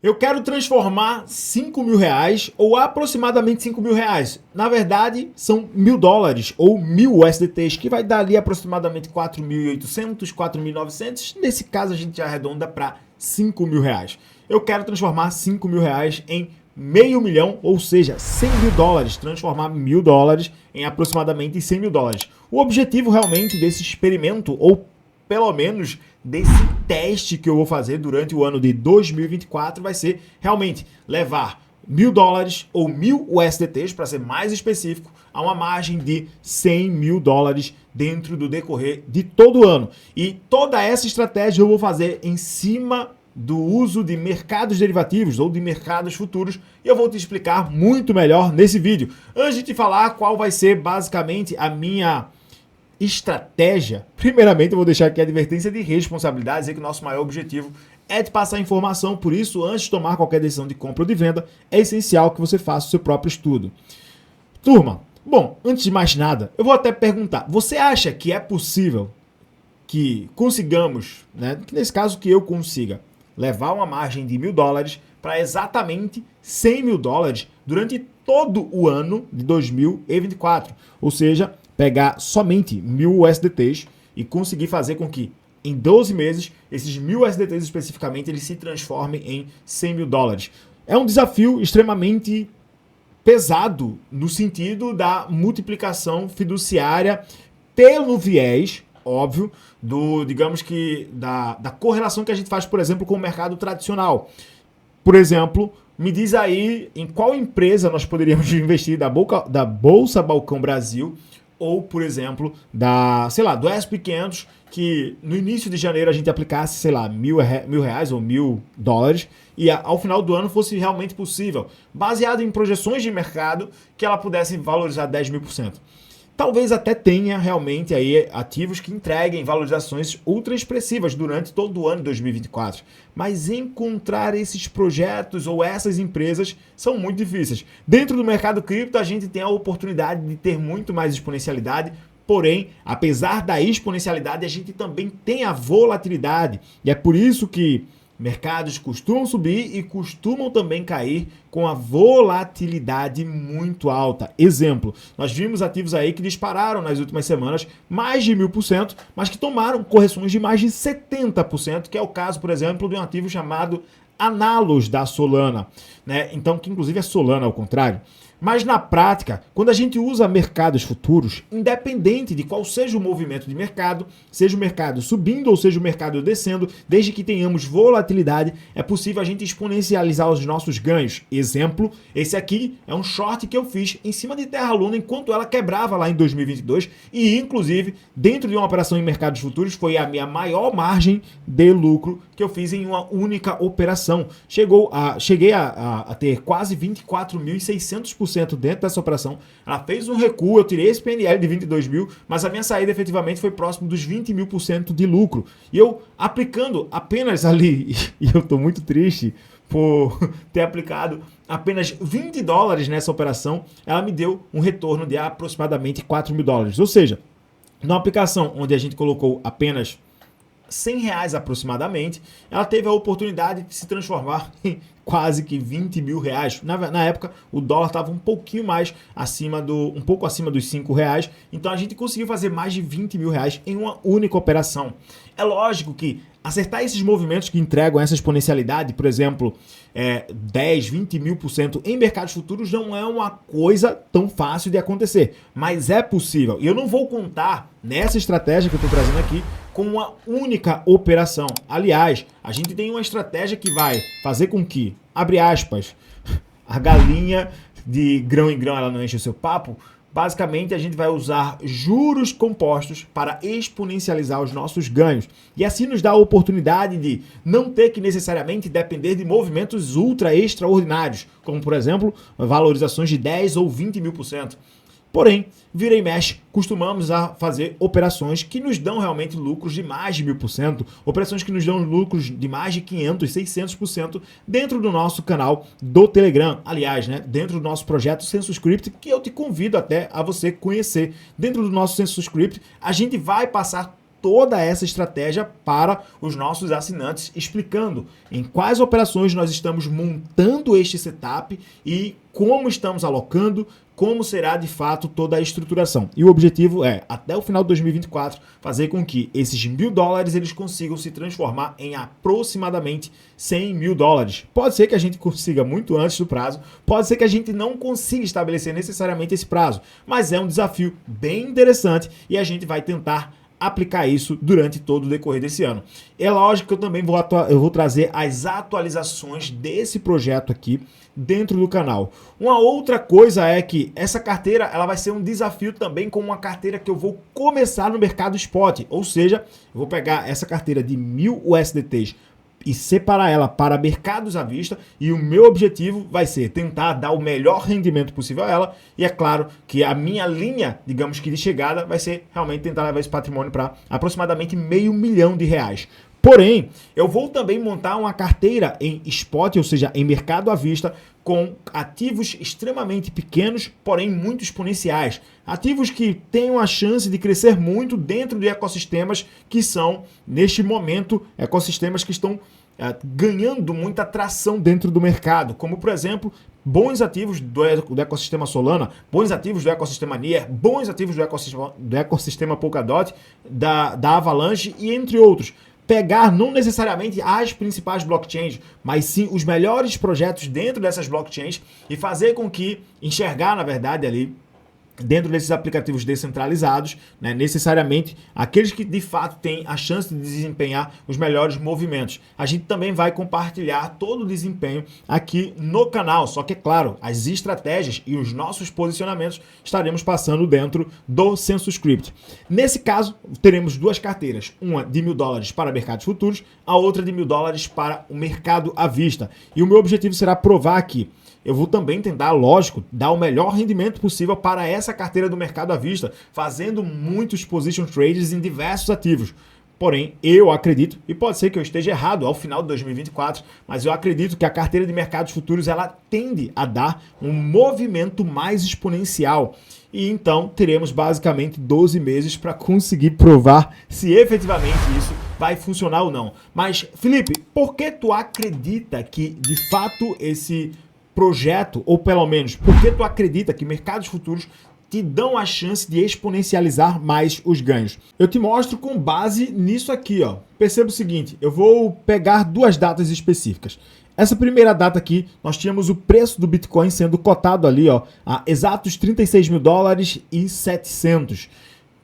Eu quero transformar 5 mil reais ou aproximadamente 5 mil reais. Na verdade, são $1.000 ou 1.000 USDTs, que vai dar ali aproximadamente 4.800, 4.900. Nesse caso, a gente arredonda para 5 mil reais. Eu quero transformar 5 mil reais em meio milhão, ou seja, 100 mil dólares, transformar $1.000 em aproximadamente 100 mil dólares. O objetivo realmente desse experimento, ou pelo menos desse teste que eu vou fazer durante o ano de 2024, vai ser realmente levar $1.000 ou 1.000 USDTs, para ser mais específico, a uma margem de 100 mil dólares dentro do decorrer de todo o ano. E toda essa estratégia eu vou fazer em cima do uso de mercados derivativos ou de mercados futuros, e eu vou te explicar muito melhor nesse vídeo. Antes de te falar qual vai ser basicamente a minha estratégia, primeiramente eu vou deixar aqui a advertência de responsabilidade, dizer que o nosso maior objetivo é te passar informação, por isso, antes de tomar qualquer decisão de compra ou de venda, é essencial que você faça o seu próprio estudo. Turma, bom, antes de mais nada, eu vou até perguntar, você acha que é possível que consigamos, né, que nesse caso que eu consiga, levar uma margem de $1.000 para exatamente 100 mil dólares durante todo o ano de 2024, ou seja, pegar somente 1.000 USDTs e conseguir fazer com que em 12 meses esses 1.000 USDTs especificamente eles se transformem em 100 mil dólares. É um desafio extremamente pesado no sentido da multiplicação fiduciária pelo viés, óbvio, digamos que da correlação que a gente faz, por exemplo, com o mercado tradicional. Por exemplo, me diz aí em qual empresa nós poderíamos investir da Bolsa Balcão Brasil ou, por exemplo, do S&P 500, que no início de janeiro a gente aplicasse, sei lá, mil reais ou $1.000 e ao final do ano fosse realmente possível, baseado em projeções de mercado, que ela pudesse valorizar 10.000%. Talvez até tenha realmente aí ativos que entreguem valorizações ultra expressivas durante todo o ano de 2024. Mas encontrar esses projetos ou essas empresas são muito difíceis. Dentro do mercado cripto, a gente tem a oportunidade de ter muito mais exponencialidade. Porém, apesar da exponencialidade, a gente também tem a volatilidade. E é por isso que mercados costumam subir e costumam também cair com a volatilidade muito alta. Exemplo, nós vimos ativos aí que dispararam nas últimas semanas mais de 1.000%, mas que tomaram correções de mais de 70%, que é o caso, por exemplo, de um ativo chamado Análogos da Solana, né? Então, que inclusive é Solana ao contrário. Mas na prática, quando a gente usa mercados futuros, independente de qual seja o movimento de mercado, seja o mercado subindo ou seja o mercado descendo, desde que tenhamos volatilidade, é possível a gente exponencializar os nossos ganhos. Exemplo, esse aqui é um short que eu fiz em cima de Terra Luna enquanto ela quebrava lá em 2022 e inclusive dentro de uma operação em mercados futuros foi a minha maior margem de lucro que eu fiz em uma única operação. Cheguei a ter quase 24.600% dentro dessa operação. Ela fez um recuo, eu tirei esse PNL de 22 mil, mas a minha saída efetivamente foi próximo dos 20.000% de lucro. E eu aplicando apenas ali, e eu estou muito triste por ter aplicado apenas $20 nessa operação, ela me deu um retorno de aproximadamente 4 mil dólares. Ou seja, numa aplicação onde a gente colocou apenas R$100 aproximadamente, ela teve a oportunidade de se transformar em quase que 20 mil reais. Na época, o dólar estava um pouquinho mais um pouco acima dos R$5, então a gente conseguiu fazer mais de 20 mil reais em uma única operação. É lógico que acertar esses movimentos que entregam essa exponencialidade, por exemplo, 10, 20 mil% em mercados futuros não é uma coisa tão fácil de acontecer, mas é possível. E eu não vou contar nessa estratégia que eu estou trazendo aqui com uma única operação. Aliás, a gente tem uma estratégia que vai fazer com que, abre aspas, a galinha de grão em grão ela não enche o seu papo. Basicamente, a gente vai usar juros compostos para exponencializar os nossos ganhos. E assim nos dá a oportunidade de não ter que necessariamente depender de movimentos ultra extraordinários, como, por exemplo, valorizações de 10 ou 20 mil%. Porém, vira e mexe, costumamos a fazer operações que nos dão realmente lucros de mais de 1.000%, operações que nos dão lucros de mais de 500%, 600% dentro do nosso canal do Telegram. Aliás, né, dentro do nosso projeto SensoScript, que eu te convido até a você conhecer. Dentro do nosso SensoScript, a gente vai passar toda essa estratégia para os nossos assinantes, explicando em quais operações nós estamos montando este setup e como estamos alocando, como será de fato toda a estruturação. E o objetivo é, até o final de 2024, fazer com que esses $1.000 eles consigam se transformar em aproximadamente $100.000. Pode ser que a gente consiga muito antes do prazo, pode ser que a gente não consiga estabelecer necessariamente esse prazo, mas é um desafio bem interessante e a gente vai tentar aplicar isso durante todo o decorrer desse ano. É lógico que eu também vou trazer as atualizações desse projeto aqui dentro do canal. Uma outra coisa é que essa carteira ela vai ser um desafio também com uma carteira que eu vou começar no mercado spot, ou seja, eu vou pegar essa carteira de 1.000 USDTs e separar ela para mercados à vista, e o meu objetivo vai ser tentar dar o melhor rendimento possível a ela, e é claro que a minha linha, digamos que de chegada, vai ser realmente tentar levar esse patrimônio para aproximadamente R$500 mil. Porém, eu vou também montar uma carteira em spot, ou seja, em mercado à vista, com ativos extremamente pequenos, porém muito exponenciais. Ativos que têm a chance de crescer muito dentro de ecossistemas que são, neste momento, ecossistemas que estão ganhando muita atração dentro do mercado, como, por exemplo, bons ativos do ecossistema Solana, bons ativos do ecossistema Near, bons ativos do ecossistema Polkadot, da Avalanche e entre outros. Pegar não necessariamente as principais blockchains, mas sim os melhores projetos dentro dessas blockchains e fazer com que enxergar, na verdade, ali dentro desses aplicativos descentralizados, né, necessariamente aqueles que de fato têm a chance de desempenhar os melhores movimentos. A gente também vai compartilhar todo o desempenho aqui no canal, só que é claro, as estratégias e os nossos posicionamentos estaremos passando dentro do SensoScript. Nesse caso, teremos duas carteiras, uma de $1.000 para mercados futuros, a outra de $1.000 para o mercado à vista. E o meu objetivo será provar que eu vou também tentar, lógico, dar o melhor rendimento possível para essa carteira do mercado à vista, fazendo muitos position trades em diversos ativos. Porém, eu acredito, e pode ser que eu esteja errado ao final de 2024, mas eu acredito que a carteira de mercados futuros ela tende a dar um movimento mais exponencial. E então teremos basicamente 12 meses para conseguir provar se efetivamente isso vai funcionar ou não. Mas, Felipe, por que tu acredita que de fato esse projeto, ou pelo menos, por que tu acredita que mercados futuros te dão a chance de exponencializar mais os ganhos? Eu te mostro com base nisso aqui, ó. Perceba o seguinte, eu vou pegar duas datas específicas. Essa primeira data aqui, nós tínhamos o preço do Bitcoin sendo cotado ali, ó, a exatos $36.700.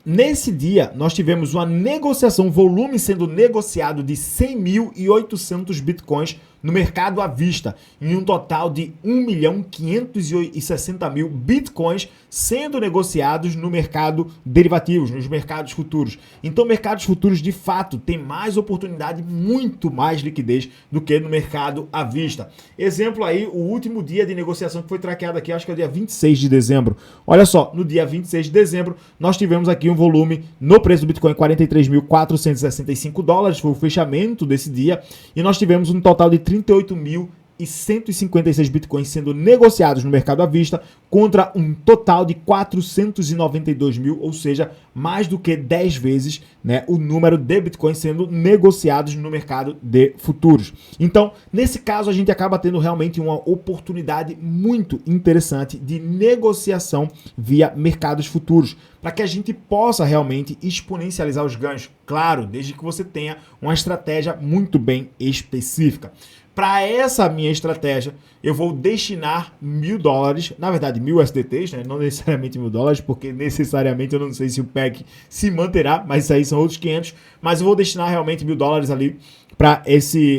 Nesse dia, nós tivemos uma negociação, volume sendo negociado de 100.800 bitcoins no mercado à vista, em um total de 1.560.000 bitcoins sendo negociados no mercado derivativos, nos mercados futuros. Então, mercados futuros, de fato, tem mais oportunidade, muito mais liquidez do que no mercado à vista. Exemplo aí, o último dia de negociação que foi traqueado aqui, acho que é o dia 26 de dezembro. Olha só, no dia 26 de dezembro, nós tivemos aqui um volume no preço do Bitcoin, $43.465, foi o fechamento desse dia, e nós tivemos um total de 38.156 bitcoins sendo negociados no mercado à vista contra um total de 492 mil, ou seja, mais do que 10 vezes, né, o número de bitcoins sendo negociados no mercado de futuros. Então, nesse caso, a gente acaba tendo realmente uma oportunidade muito interessante de negociação via mercados futuros, para que a gente possa realmente exponencializar os ganhos, claro, desde que você tenha uma estratégia muito bem específica. Para essa minha estratégia, eu vou destinar $1.000, na verdade 1.000 USDTs, né? Não necessariamente $1.000, porque necessariamente eu não sei se o PEG se manterá, mas isso aí são outros 500, mas eu vou destinar realmente $1.000 ali para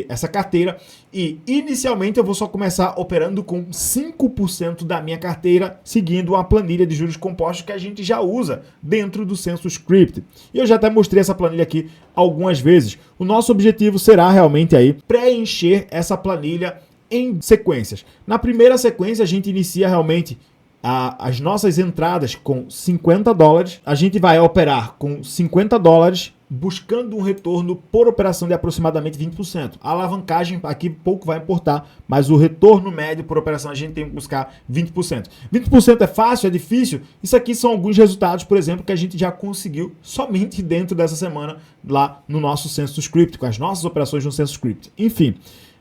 essa carteira, e inicialmente eu vou só começar operando com 5% da minha carteira, seguindo uma planilha de juros compostos que a gente já usa dentro do SensoScript. E eu já até mostrei essa planilha aqui algumas vezes. O nosso objetivo será realmente aí preencher essa planilha em sequências. Na primeira sequência a gente inicia realmente as nossas entradas com $50, a gente vai operar com $50 buscando um retorno por operação de aproximadamente 20%. A alavancagem aqui pouco vai importar, mas o retorno médio por operação a gente tem que buscar 20%. 20% é fácil, é difícil? Isso aqui são alguns resultados, por exemplo, que a gente já conseguiu somente dentro dessa semana lá no nosso Census Script, com as nossas operações no Census Script. Enfim.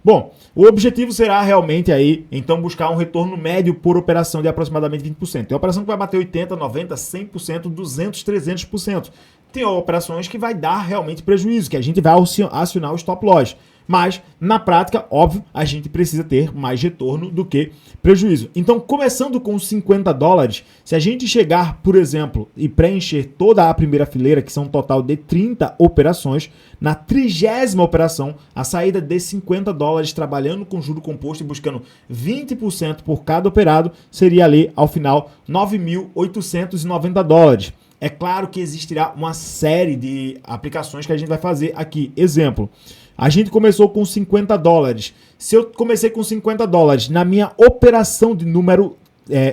Bom, o objetivo será realmente aí, então, buscar um retorno médio por operação de aproximadamente 20%. Tem operação que vai bater 80%, 90%, 100%, 200%, 300%. Tem operações que vai dar realmente prejuízo, que a gente vai acionar o stop loss. Mas, na prática, óbvio, a gente precisa ter mais retorno do que prejuízo. Então, começando com $50, se a gente chegar, por exemplo, e preencher toda a primeira fileira, que são um total de 30 operações, na 30ª operação, a saída de $50 trabalhando com juro composto e buscando 20% por cada operado, seria ali, ao final, $9.890. É claro que existirá uma série de aplicações que a gente vai fazer aqui. Exemplo, a gente começou com $50. Se eu comecei com $50 na minha operação de número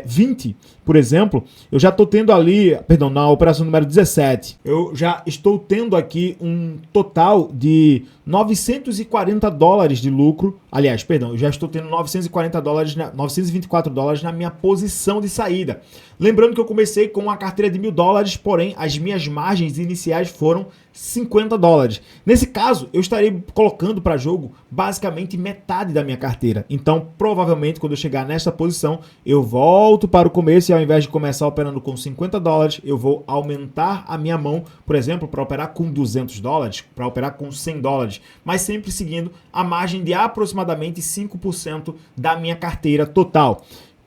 20, por exemplo, eu já estou tendo ali, perdão, na operação número 17, eu já estou tendo aqui um total de $940 de lucro. Aliás, perdão, eu já estou tendo $924 na minha posição de saída. Lembrando que eu comecei com uma carteira de $1.000, porém as minhas margens iniciais foram $50. Nesse caso, eu estarei colocando para jogo basicamente metade da minha carteira. Então, provavelmente, quando eu chegar nessa posição, eu volto para o começo e ao invés de começar operando com $50, eu vou aumentar a minha mão, por exemplo, para operar com $200, para operar com $100, mas sempre seguindo a margem de aproximadamente 5% da minha carteira total.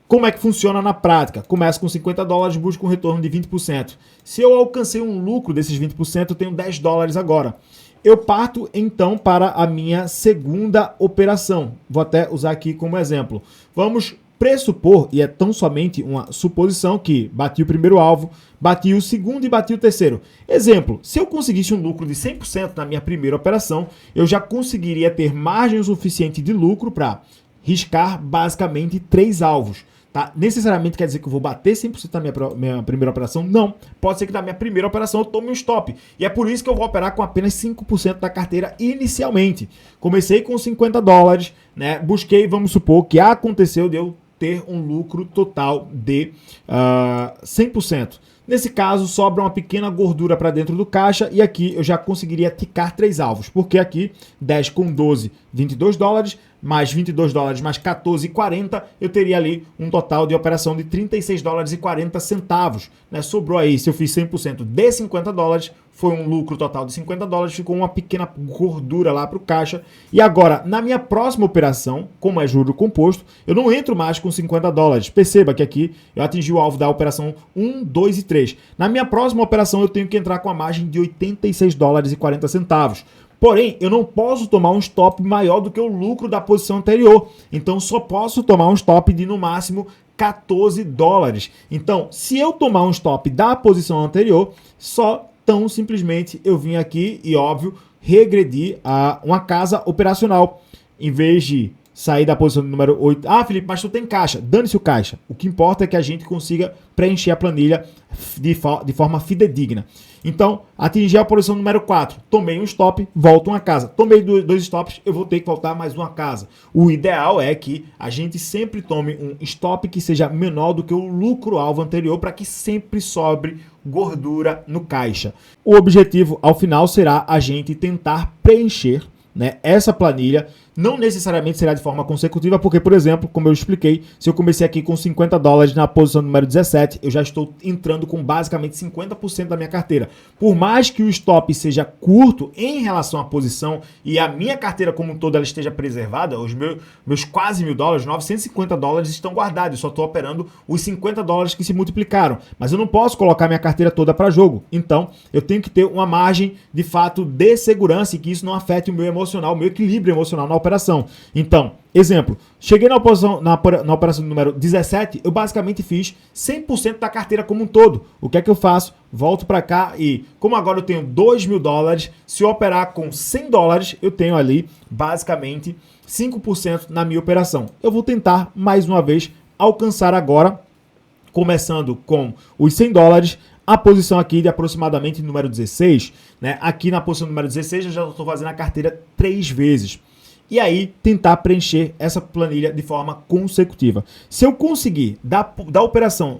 Como é que funciona na prática? Começa com $50, busca um retorno de 20%. Se eu alcancei um lucro desses 20%, eu tenho $10 agora. Eu parto então para a minha segunda operação. Vou até usar aqui como exemplo. Vamos pressupor, e é tão somente uma suposição, que bati o primeiro alvo, bati o segundo e bati o terceiro. Exemplo, se eu conseguisse um lucro de 100% na minha primeira operação, eu já conseguiria ter margem suficiente de lucro para riscar basicamente 3 alvos. Tá? Necessariamente quer dizer que eu vou bater 100% na minha primeira operação? Não. Pode ser que na minha primeira operação eu tome um stop. E é por isso que eu vou operar com apenas 5% da carteira inicialmente. Comecei com $50, né? Busquei, vamos supor que aconteceu de eu ter um lucro total de 100%. Nesse caso, sobra uma pequena gordura para dentro do caixa e aqui eu já conseguiria ticar 3 alvos, porque aqui 10 com 12, $22, mais $22 mais 14,40, eu teria ali um total de operação de $36,40, né? Sobrou aí, se eu fiz 100% de $50, foi um lucro total de $50, ficou uma pequena gordura lá para o caixa. E agora, na minha próxima operação, como é juro composto, eu não entro mais com $50. Perceba que aqui eu atingi o alvo da operação 1, 2 e 3. Na minha próxima operação, eu tenho que entrar com a margem de $86,40. Porém, eu não posso tomar um stop maior do que o lucro da posição anterior. Então, só posso tomar um stop de, no máximo, $14. Então, se eu tomar um stop da posição anterior, só tão simplesmente eu vim aqui e, óbvio, regredir a uma casa operacional. Em vez de sair da posição número 8. Ah, Felipe, mas tu tem caixa. Dane-se o caixa. O que importa é que a gente consiga preencher a planilha de forma fidedigna. Então, atingi a posição número 4. Tomei um stop, volto uma casa. Tomei 2 stops, eu vou ter que voltar mais uma casa. O ideal é que a gente sempre tome um stop que seja menor do que o lucro-alvo anterior para que sempre sobre gordura no caixa. O objetivo, ao final, será a gente tentar preencher, né, essa planilha. Não necessariamente será de forma consecutiva, porque, por exemplo, como eu expliquei, se eu comecei aqui com $50 na posição número 17, eu já estou entrando com basicamente 50% da minha carteira. Por mais que o stop seja curto em relação à posição e a minha carteira como um todo ela esteja preservada, os meus quase $1.000, $950 estão guardados. Eu só estou operando os $50 que se multiplicaram. Mas eu não posso colocar minha carteira toda para jogo. Então, eu tenho que ter uma margem, de fato, de segurança e que isso não afete o meu emocional, o meu equilíbrio emocional na operação. Então, exemplo, cheguei na operação número 17, eu basicamente fiz 100% da carteira como um todo. O que é que eu faço? Volto para cá e, como agora eu tenho $2.000, se eu operar com $100, eu tenho ali basicamente 5% na minha operação. Eu vou tentar mais uma vez alcançar agora, começando com os $100, a posição aqui de aproximadamente número 16, né? Aqui na posição número 16 eu já estou fazendo a carteira 3 vezes. E aí tentar preencher essa planilha de forma consecutiva. Se eu conseguir da operação,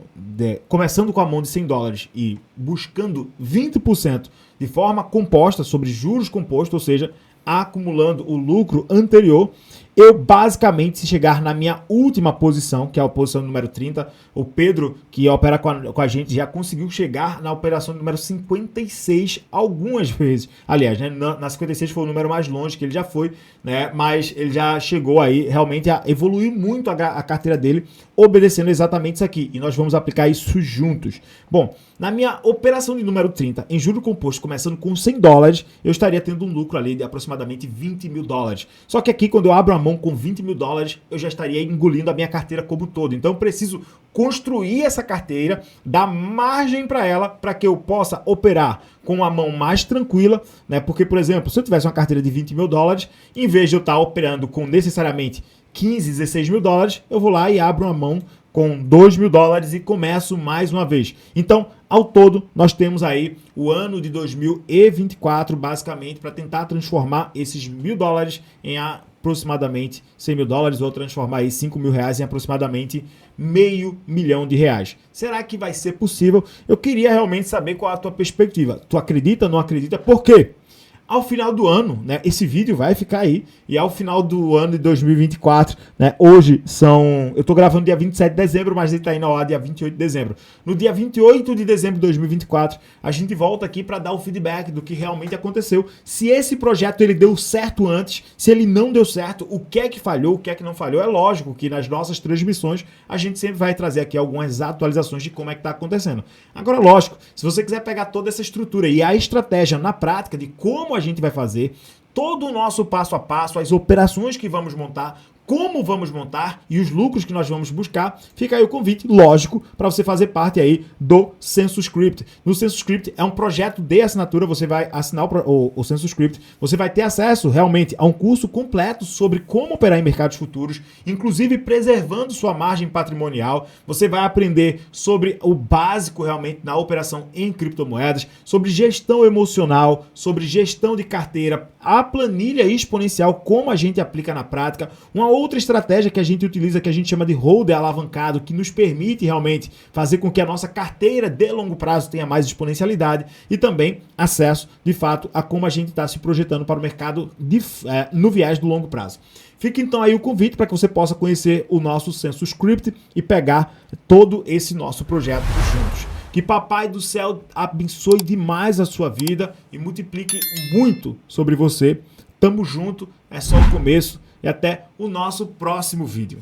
começando com a mão de $100 e buscando 20% de forma composta sobre juros compostos, ou seja, acumulando o lucro anterior, eu basicamente, se chegar na minha última posição, que é a posição número 30, o Pedro, que opera com a gente, já conseguiu chegar na operação número 56 algumas vezes. Aliás, né, na 56 foi o número mais longe que ele já foi, né, mas ele já chegou aí realmente a evoluir muito a carteira dele, obedecendo exatamente isso aqui. E nós vamos aplicar isso juntos. Bom, na minha operação de número 30, em juro composto, começando com $100, eu estaria tendo um lucro ali de aproximadamente $20 mil. Só que aqui, quando eu abro a mão com $20 mil, eu já estaria engolindo a minha carteira como um todo. Então, eu preciso construir essa carteira, dar margem para ela, para que eu possa operar com uma mão mais tranquila, né? Porque, por exemplo, se eu tivesse uma carteira de $20 mil, em vez de eu estar operando com necessariamente 15, 16 mil dólares, eu vou lá e abro uma mão com $2 mil e começo mais uma vez. Então, ao todo, nós temos aí o ano de 2024, basicamente, para tentar transformar esses $1.000 em aproximadamente $100 mil, ou transformar aí R$5 mil em aproximadamente R$500 mil. Será que vai ser possível? Eu queria realmente saber qual é a tua perspectiva. Tu acredita, não acredita? Por quê? Ao final do ano, né, esse vídeo vai ficar aí, e ao final do ano de 2024, né, hoje eu tô gravando dia 27 de dezembro, mas ele tá indo ao ar dia 28 de dezembro. No dia 28 de dezembro de 2024, a gente volta aqui para dar o feedback do que realmente aconteceu, se esse projeto ele deu certo antes, se ele não deu certo, o que é que falhou, o que é que não falhou. É lógico que nas nossas transmissões a gente sempre vai trazer aqui algumas atualizações de como é que tá acontecendo. Agora, lógico, se você quiser pegar toda essa estrutura e a estratégia na prática de como a gente vai fazer, todo o nosso passo a passo, as operações que vamos montar, como vamos montar e os lucros que nós vamos buscar, fica aí o convite, lógico, para você fazer parte aí do SensoScript. No SensoScript é um projeto de assinatura, você vai assinar o SensoScript, você vai ter acesso realmente a um curso completo sobre como operar em mercados futuros, inclusive preservando sua margem patrimonial. Você vai aprender sobre o básico realmente na operação em criptomoedas, sobre gestão emocional, sobre gestão de carteira, a planilha exponencial, como a gente aplica na prática, uma outra estratégia que a gente utiliza, que a gente chama de holder alavancado, que nos permite realmente fazer com que a nossa carteira de longo prazo tenha mais exponencialidade, e também acesso, de fato, a como a gente está se projetando para o mercado no viés do longo prazo. Fica então aí o convite para que você possa conhecer o nosso SensoScript e pegar todo esse nosso projeto juntos. Que Papai do Céu abençoe demais a sua vida e multiplique muito sobre você. Tamo junto, é só o começo. E até o nosso próximo vídeo.